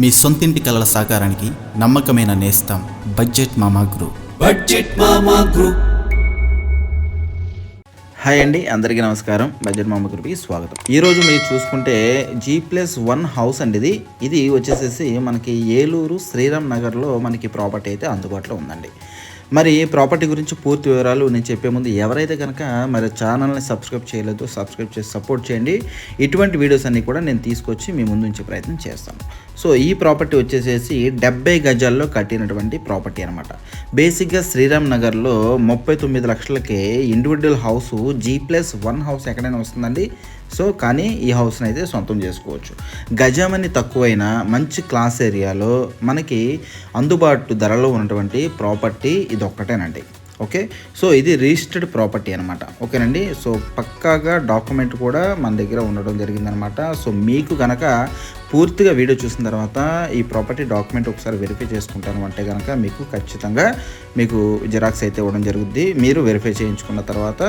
మీ సొంతింటి కలల సాకారానికి నమ్మకమైన నేస్తం బడ్జెట్ మామా గ్రూప్. హాయ్ అండి, అందరికీ నమస్కారం. బడ్జెట్ మామా గ్రూప్కి స్వాగతం. ఈరోజు మీరు చూసుకుంటే G+1 హౌస్ అండి. ఇది వచ్చేసేసి మనకి ఏలూరు శ్రీరామ్ నగర్లో మనకి ప్రాపర్టీ అయితే అందుబాటులో ఉందండి. మరి ప్రాపర్టీ గురించి పూర్తి వివరాలు నేను చెప్పే ముందు ఎవరైతే కనుక మరి ఛానల్ని సబ్స్క్రైబ్ చేయలేదో సబ్స్క్రైబ్ చేసి సపోర్ట్ చేయండి. ఇటువంటి వీడియోస్ అన్నీ కూడా నేను తీసుకొచ్చి మీ ముందు ఉంచే ప్రయత్నం చేస్తాను. సో ఈ ప్రాపర్టీ వచ్చేసేసి 70 గజాల్లో కట్టినటువంటి ప్రాపర్టీ అనమాట. బేసిక్గా శ్రీరామ్ నగర్లో 39 లక్షలకే ఇండివిజువల్ హౌస్ G+1 హౌస్ ఎక్కడైనా వస్తుందండి. సో కానీ ఈ హౌస్ని అయితే సొంతం చేసుకోవచ్చు. గజమని తక్కువైనా మంచి క్లాస్ ఏరియాలో మనకి అందుబాటు ధరలో ఉన్నటువంటి ప్రాపర్టీ ఇది ఒక్కటేనండి. ఓకే, సో ఇది రిజిస్టర్డ్ ప్రాపర్టీ అనమాట. ఓకేనండి, సో పక్కాగా డాక్యుమెంట్ కూడా మన దగ్గర ఉండడం జరిగిందనమాట. సో మీకు కనుక పూర్తిగా వీడియో చూసిన తర్వాత ఈ ప్రాపర్టీ డాక్యుమెంట్ ఒకసారి వెరిఫై చేసుకుంటాను అంటే కనుక మీకు ఖచ్చితంగా మీకు జిరాక్స్ అయితే ఇవ్వడం జరుగుద్ది. మీరు వెరిఫై చేయించుకున్న తర్వాత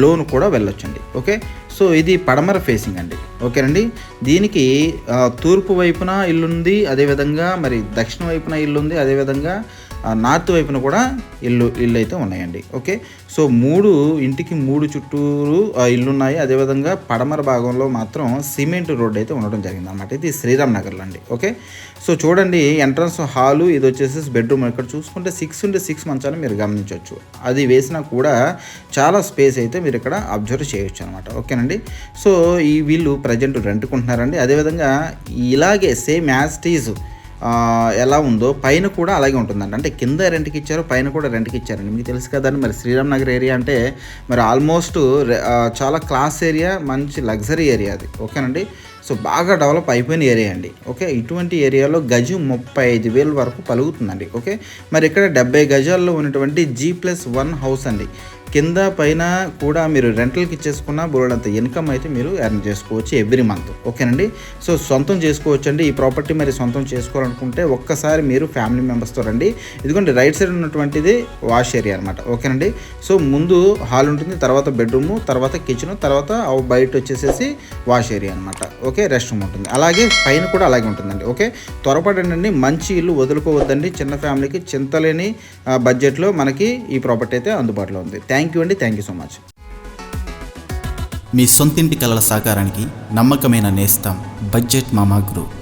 లోన్ కూడా వెళ్ళొచ్చండి. ఓకే, సో ఇది పడమర ఫేసింగ్ అండి. ఓకేనండి, దీనికి తూర్పు వైపున ఇల్లుంది, అదేవిధంగా మరి దక్షిణ వైపున ఇల్లుంది, అదేవిధంగా నార్త్ వైపున కూడా ఇల్లు అయితే ఉన్నాయండి. ఓకే, సో ఇంటికి మూడు చుట్టూరు ఇల్లున్నాయి. అదేవిధంగా పడమర భాగంలో మాత్రం సిమెంట్ రోడ్ అయితే ఉండడం జరిగింది అనమాట. ఇది శ్రీరామ్ నగర్లో అండి. ఓకే, సో చూడండి, ఎంట్రన్స్ హాలు, ఇది వచ్చేసి బెడ్రూమ్. ఇక్కడ చూసుకుంటే 6x6 మంచాన్ని మీరు గమనించవచ్చు. అది వేసినా కూడా చాలా స్పేస్ అయితే మీరు ఇక్కడ అబ్జర్వ్ చేయొచ్చు అనమాట. ఓకేనండి, సో ఈ వీళ్ళు ప్రజెంట్ రెంట్కుంటున్నారండి. అదేవిధంగా ఇలాగే సేమ్ యాజ్ టీజ్ ఎలా ఉందో పైన కూడా అలాగే ఉంటుందండి. అంటే కింద రెంట్కి ఇచ్చారు, పైన కూడా రెంట్కి ఇచ్చారండి. మీకు తెలుసు కదండి, మరి శ్రీరామ్ నగర్ ఏరియా అంటే మరి ఆల్మోస్ట్ చాలా క్లాస్ ఏరియా, మంచి లగ్జరీ ఏరియా అది. ఓకేనండి, సో బాగా డెవలప్ అయిపోయిన ఏరియా అండి. ఓకే, ఇటువంటి ఏరియాలో గజం 35,000 వరకు పలుకుతుందండి. ఓకే, మరి ఇక్కడ 70 గజాల్లో ఉన్నటువంటి G+1 హౌస్ అండి. కింద పైన కూడా మీరు రెంటల్కి ఇచ్చేసుకున్న బోర్డంత ఇన్కమ్ అయితే మీరు ఎర్న్ చేసుకోవచ్చు ఎవ్రీ మంత్. ఓకేనండి, సో సొంతం చేసుకోవచ్చు అండి. ఈ ప్రాపర్టీ మరి సొంతం చేసుకోవాలనుకుంటే ఒక్కసారి మీరు ఫ్యామిలీ మెంబర్స్తో రండి. ఇదిగోండి, రైట్ సైడ్ ఉన్నటువంటిది వాష్ ఏరియా అనమాట. ఓకేనండి, సో ముందు హాల్ ఉంటుంది, తర్వాత బెడ్రూము, తర్వాత కిచెన్, తర్వాత బయట వచ్చేసేసి వాష్ ఏరియా అనమాట. ఓకే, రెస్ట్ రూమ్ ఉంటుంది, అలాగే పైన కూడా అలాగే ఉంటుందండి. ఓకే, త్వరపడండి, మంచి ఇల్లు వదులుకోవద్దండి. చిన్న ఫ్యామిలీకి చింతలేని బడ్జెట్లో మనకి ఈ ప్రాపర్టీ అయితే అందుబాటులో ఉంది. థ్యాంక్ యూ అండి, థ్యాంక్ యూ సో మచ్. మీ సొంతింటి కలల సాకారానికి నమ్మకమైన నేస్తం బడ్జెట్ మామా గ్రూప్.